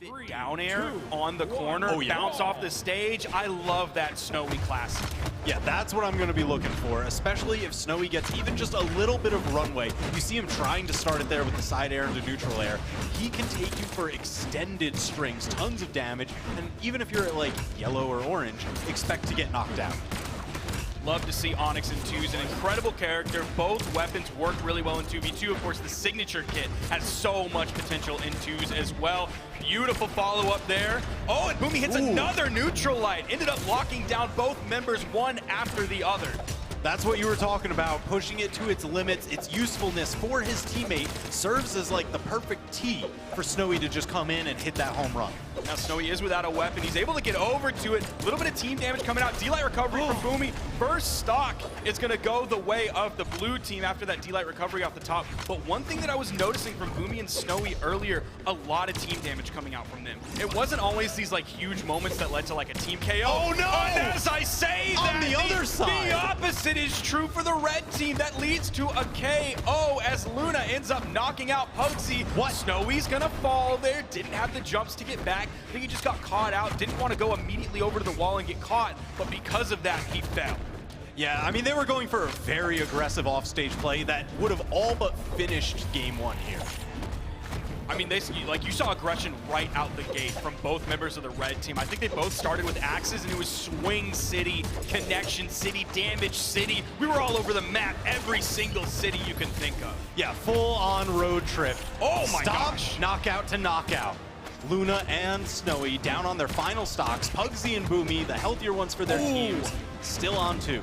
Pivot down air on the corner, bounce off the stage. I love that Snowy classic. Yeah, that's what I'm going to be looking for, especially if Snowy gets even just a little bit of runway. You see him trying to start it there with the side air and the neutral air. He can take you for extended strings, tons of damage, and even if you're at like yellow or orange, expect to get knocked out. Love to see Onyx in 2's an incredible character. Both weapons work really well in 2v2. Of course, the signature kit has so much potential in 2's as well. Beautiful follow-up there. Oh, and Boomie hits another neutral light. Ended up locking down both members one after the other. That's what you were talking about, pushing it to its limits. Its usefulness for his teammate serves as like the perfect tee for Snowy to just come in and hit that home run. Now Snowy is without a weapon. He's able to get over to it. A little bit of team damage coming out. D-Light recovery from Boomie. First stock is going to go the way of the blue team after that D-Light recovery off the top. But one thing that I was noticing from Boomie and Snowy earlier, a lot of team damage coming out from them. It wasn't always these like huge moments that led to like a team KO. Oh no! And as I say that, on the other side, the opposite is true for the red team. That leads to a KO as Luna ends up knocking out Pugsy. What? Snowy's gonna fall there. Didn't have the jumps to get back. I think he just got caught out. Didn't want to go immediately over to the wall and get caught, but because of that, he fell. Yeah, I mean, they were going for a very aggressive offstage play that would have all but finished game one here. I mean, like you saw aggression right out the gate from both members of the red team. I think they both started with axes, and it was swing city, connection city, damage city. We were all over the map, every single city you can think of. Yeah, full-on road trip. Oh my gosh. Knockout to knockout. Luna and Snowy down on their final stocks. Pugsy and Boomie, the healthier ones for their teams, still on 2.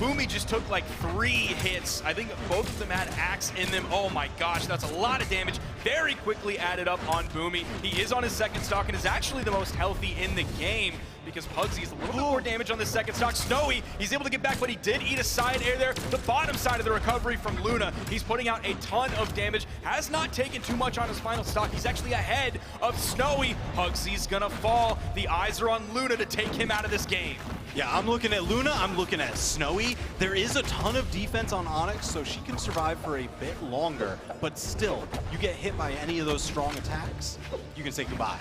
Boomie just took like 3 hits. I think both of them had axe in them. Oh my gosh, that's a lot of damage. Very quickly added up on Boomie. He is on his second stock and is actually the most healthy in the game because Pugsy is a little bit more damage on the second stock. Snowy, he's able to get back, but he did eat a side air there. The bottom side of the recovery from Luna. He's putting out a ton of damage. Has not taken too much on his final stock. He's actually ahead of Snowy. Pugsy's gonna fall. The eyes are on Luna to take him out of this game. Yeah, I'm looking at Luna, I'm looking at Snowy. There is a ton of defense on Onyx, so she can survive for a bit longer, but still, you get hit by any of those strong attacks, you can say goodbye.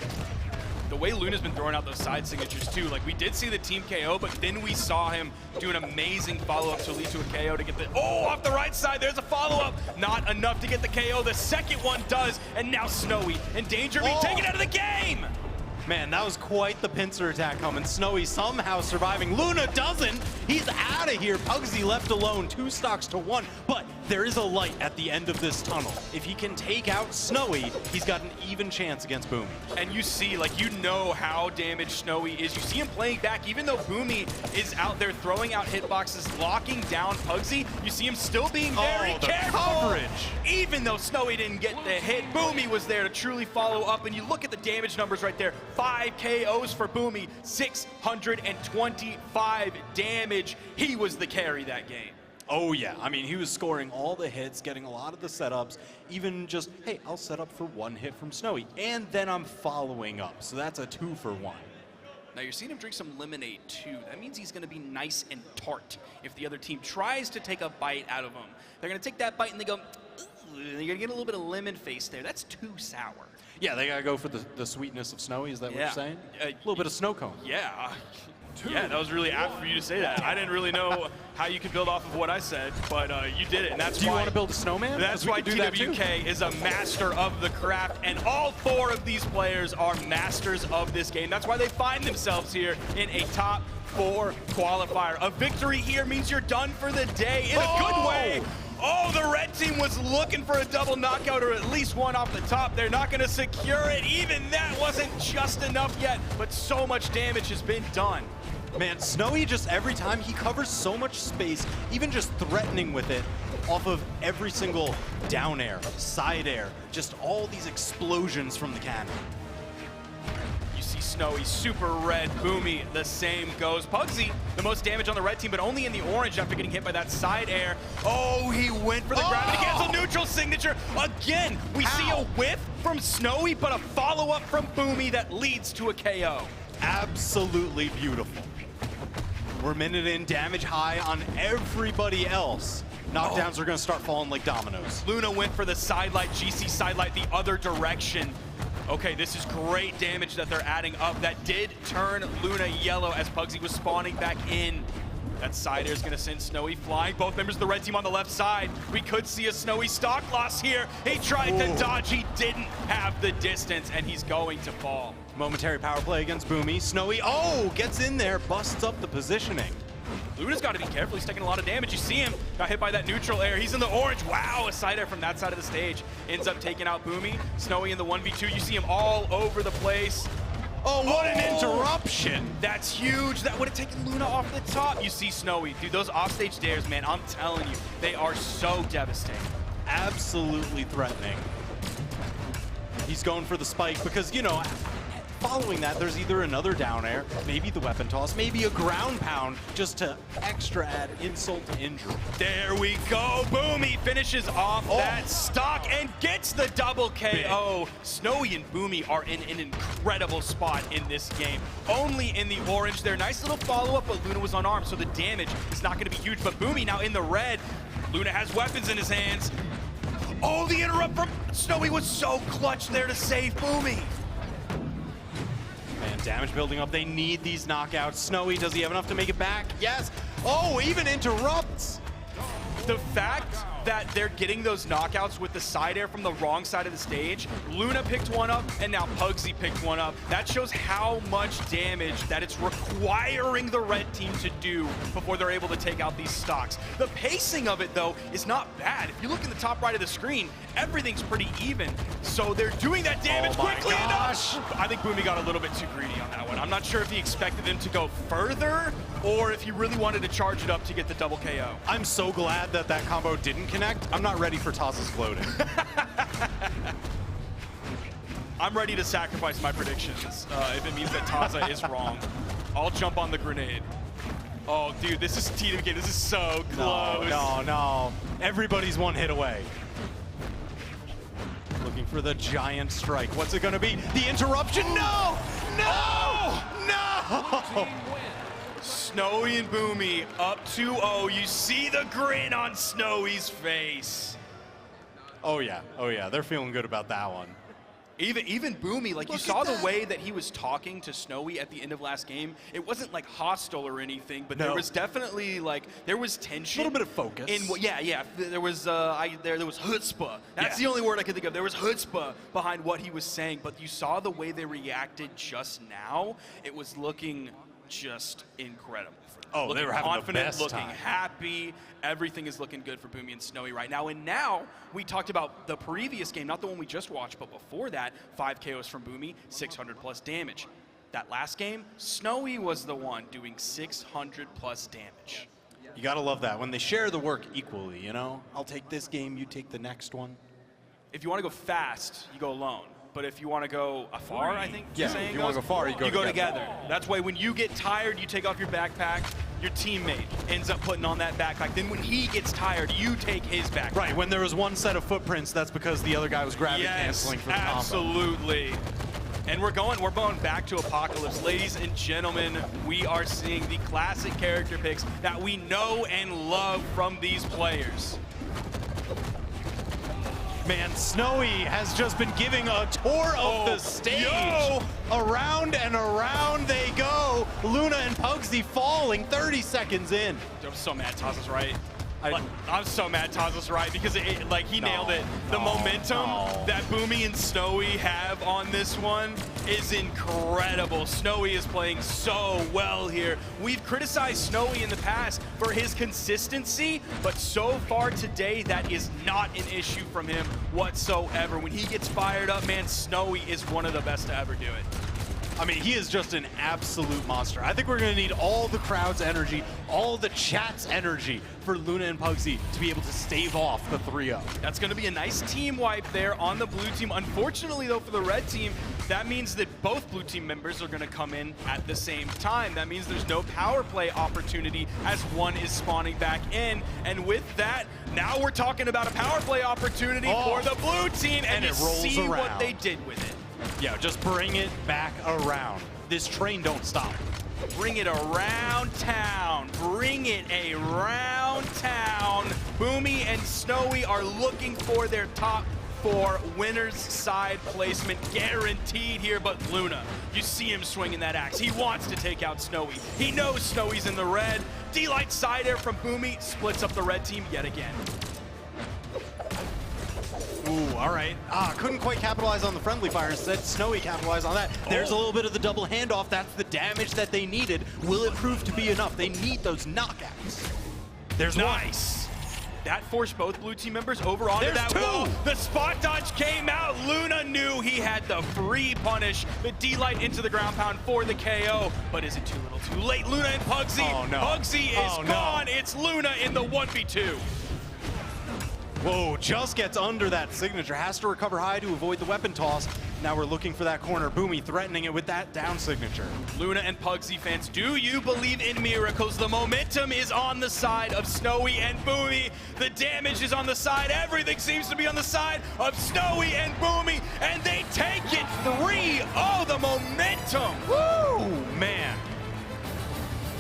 The way Luna's been throwing out those side signatures too, like we did see the team KO, but then we saw him do an amazing follow-up to lead to a KO to get the, off the right side, there's a follow-up. Not enough to get the KO, the second one does, and now Snowy in danger of being taken out of the game. Man, that was quite the pincer attack coming. Snowy somehow surviving. Luna doesn't. He's out of here. Pugsy left alone, 2 stocks to 1. But there is a light at the end of this tunnel. If he can take out Snowy, he's got an even chance against Boomie. And you see, like, you know how damaged Snowy is. You see him playing back, even though Boomie is out there throwing out hitboxes, locking down Pugsy. You see him still being very careful. Coverage. Even though Snowy didn't get the hit, Boomie was there to truly follow up. And you look at the damage numbers right there. 5 KOs for Boomie, 625 damage. He was the carry that game. Oh yeah, I mean, he was scoring all the hits, getting a lot of the setups, even just, hey, I'll set up for 1 hit from Snowy, and then I'm following up, so that's a 2 for 1. Now you're seeing him drink some lemonade too. That means he's gonna be nice and tart. If the other team tries to take a bite out of him, they're gonna take that bite and they go, ooh, you're gonna get a little bit of lemon face there. That's too sour. Yeah, they gotta go for the sweetness of Snowy, is that what you're saying? A little bit of snow cone. Yeah. Yeah, that was really apt for you to say that. I didn't really know how you could build off of what I said, but you did it, and that's why. Do you want to build a snowman? That's why TWK is a master of the craft, and all 4 of these players are masters of this game. That's why they find themselves here in a top 4 qualifier. A victory here means you're done for the day in a good way. Oh, the red team was looking for a double knockout or at least one off the top. They're not going to secure it. Even that wasn't just enough yet, but so much damage has been done. Man, Snowy just every time, he covers so much space, even just threatening with it off of every single down air, side air, just all these explosions from the cannon. You see Snowy, super red, Boomie, the same goes. Pugsy, the most damage on the red team, but only in the orange after getting hit by that side air. Oh, he went for the gravity cancel neutral signature. Again, we see a whiff from Snowy, but a follow-up from Boomie that leads to a KO. Absolutely beautiful. We're a minute in, damage high on everybody else. Knockdowns are gonna start falling like dominoes. Luna went for the side light, GC side light the other direction. Okay, this is great damage that they're adding up. That did turn Luna yellow as Pugsy was spawning back in. That side air is going to send Snowy flying. Both members of the red team on the left side. We could see a Snowy stock loss here. He tried to dodge. He didn't have the distance, and he's going to fall. Momentary power play against Boomie. Snowy, gets in there, busts up the positioning. Luna's got to be careful. He's taking a lot of damage. You see him. Got hit by that neutral air. He's in the orange. Wow, a side air from that side of the stage. Ends up taking out Boomie. Snowy in the 1v2. You see him all over the place. Oh, what an interruption. That's huge. That would have taken Luna off the top. You see Snowy. Dude, those offstage dares, man, I'm telling you, they are so devastating. Absolutely threatening. He's going for the spike because, you know, following that, there's either another down air, maybe the weapon toss, maybe a ground pound, just to extra add insult to injury. There we go. Boomie finishes off that stock and gets the double KO. Big. Snowy and Boomie are in an incredible spot in this game. Only in the orange there. Nice little follow-up, but Luna was unarmed, so the damage is not going to be huge. But Boomie now in the red. Luna has weapons in his hands. Oh, the interrupt from Snowy was so clutch there to save Boomie. Man, damage building up. They need these knockouts. Snowy, does he have enough to make it back? Yes. Oh, even interrupts. The fact that they're getting those knockouts with the side air from the wrong side of the stage, Luna picked one up, and now Pugsy picked one up. That shows how much damage that it's requiring the red team to do before they're able to take out these stocks. The pacing of it, though, is not bad. If you look in the top right of the screen, everything's pretty even. So they're doing that damage quickly enough. I think Boomie got a little bit too greedy on that one. I'm not sure if he expected them to go further or if he really wanted to charge it up to get the double KO. I'm so glad that that combo didn't connect. I'm not ready for Taz's floating. I'm ready to sacrifice my predictions if it means that Taza is wrong. I'll jump on the grenade. Oh, dude, this is TWK. This is so close. No. Everybody's one hit away. Looking for the giant strike. What's it going to be? The interruption? No! Snowy and Boomie up 2-0. You see the grin on Snowy's face. Oh yeah. They're feeling good about that one. Even Boomie, like, you saw the way that he was talking to Snowy at the end of last game. It wasn't like hostile or anything, but there was definitely like there was tension. A little bit of focus. Yeah. There was there was chutzpah. That's the only word I could think of. There was chutzpah behind what he was saying, but you saw the way they reacted just now. It was looking just incredible. Oh, they were having confident, the best looking time. Happy. Everything is looking good for Boomie and Snowy right now. And now we talked about the previous game, not the one we just watched, but before that, 5 KOs from Boomie, 600 plus damage. That last game, Snowy was the one doing 600 plus damage. You gotta love that when they share the work equally. You know, I'll take this game, you take the next one. If you want to go fast, you go alone. But if you want to go afar, I think if you want to go far, you go together. That's why when you get tired, you take off your backpack. Your teammate ends up putting on that backpack. Then when he gets tired, you take his backpack. Right, when there was one set of footprints, that's because the other guy was grabbing canceling for the combo. Absolutely. And we're going back to Apocalypse. Ladies and gentlemen, we are seeing the classic character picks that we know and love from these players. Man, Snowy has just been giving a tour of the stage. Around and around they go. Luna and Pugsy falling 30 seconds in. I'm so mad Taza's right. I'm so mad Taza's right because he nailed it. The momentum that Boomie and Snowy have on this one is incredible. Snowy is playing so well here. We've criticized Snowy in the past for his consistency, but so far today, that is not an issue from him whatsoever. When he gets fired up, man, Snowy is one of the best to ever do it. I mean, he is just an absolute monster. I think we're going to need all the crowd's energy, all the chat's energy for Luna and Pugsy to be able to stave off the 3-0. That's going to be a nice team wipe there on the blue team. Unfortunately, though, for the red team, that means that both blue team members are going to come in at the same time. That means there's no power play opportunity as one is spawning back in. And with that, now we're talking about a power play opportunity for the blue team. And you see what they did with it. Yeah, just bring it back around. This train don't stop. Bring it around town. Bring it around town. Boomie and Snowy are looking for their top 4. Winner's side placement guaranteed here, but Luna, you see him swinging that axe. He wants to take out Snowy. He knows Snowy's in the red. D-Light side air from Boomie splits up the red team yet again. Ooh, all right. Couldn't quite capitalize on the friendly fire. Instead, Snowy capitalized on that. There's a little bit of the double handoff. That's the damage that they needed. Will it prove to be enough? They need those knockouts. There's nice. That forced both blue team members over onto that wall. The spot dodge came out. Luna knew he had the free punish. The D-Light into the ground pound for the KO. But is it too little too late? Luna and Pugsy. Oh, no. Pugsy is gone. No. It's Luna in the 1v2. Whoa, just gets under that signature. Has to recover high to avoid the weapon toss. Now we're looking for that corner. Boomie threatening it with that down signature. Luna and Pugsy fans, do you believe in miracles? The momentum is on the side of Snowy and Boomie. The damage is on the side. Everything seems to be on the side of Snowy and Boomie. And they take it 3-0. The momentum. Woo, man.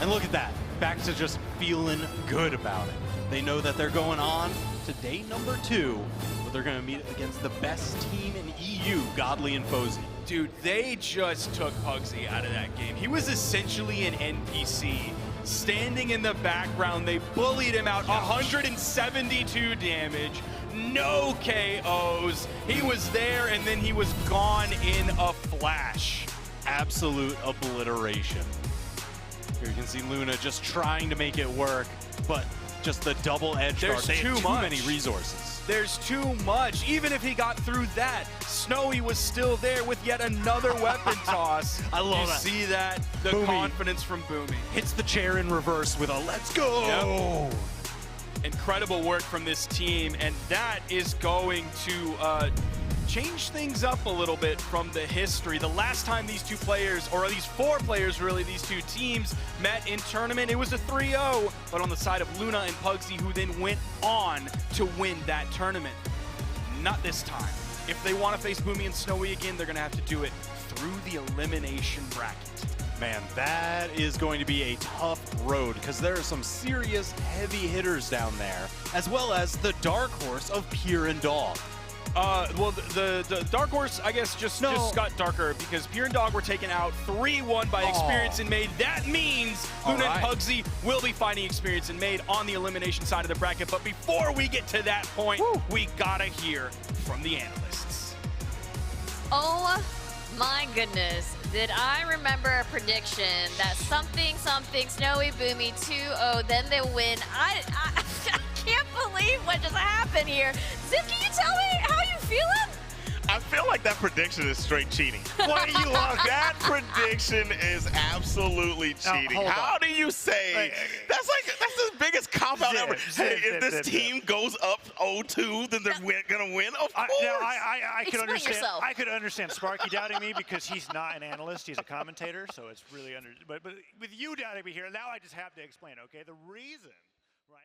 And look at that. Back to just feeling good about it. They know that they're going on to day number 2, but they're going to meet against the best team in EU, Godly and Fozy. Dude, they just took Pugsy out of that game. He was essentially an NPC. Standing in the background, they bullied him out. 172 damage, no KOs. He was there, and then he was gone in a flash. Absolute obliteration. Here you can see Luna just trying to make it work, but just the double edge guard. They have too many resources. There's too much. Even if he got through that, Snowy was still there with yet another weapon toss. I love that. You see that? The Boomie confidence from Boomie. Hits the chair in reverse with a let's go. Yep. Incredible work from this team, and that is going to change things up a little bit from the history. The last time these two players, or these 4 players really, these 2 teams met in tournament, it was a 3-0, but on the side of Luna and Pugsy, who then went on to win that tournament. Not this time. If they want to face Boomie and Snowy again, they're going to have to do it through the elimination bracket. Man, that is going to be a tough road because there are some serious heavy hitters down there, as well as the dark horse of Pure and Dog. Well, the Dark Horse, I guess, just got darker because Pure and Dog were taken out 3-1 by Experience and Made. That means Luna and Pugsy will be fighting Experience and Made on the elimination side of the bracket. But before we get to that point, we gotta hear from the analysts. Oh my goodness. Did I remember a prediction that something, Snowy, Boomie, 2-0, then they win? I can't believe what just happened here. Zip, can you tell me how you feeling? I feel like that prediction is straight cheating. What do you want? That prediction is absolutely cheating. How do you say that's the biggest cop out ever? Hey, if this team goes up 0-2, then they're gonna win. Of course. I could understand. Yourself. I could understand Sparky doubting me because he's not an analyst; he's a commentator. So it's really But with you doubting me here, now I just have to explain. Okay, the reason, right?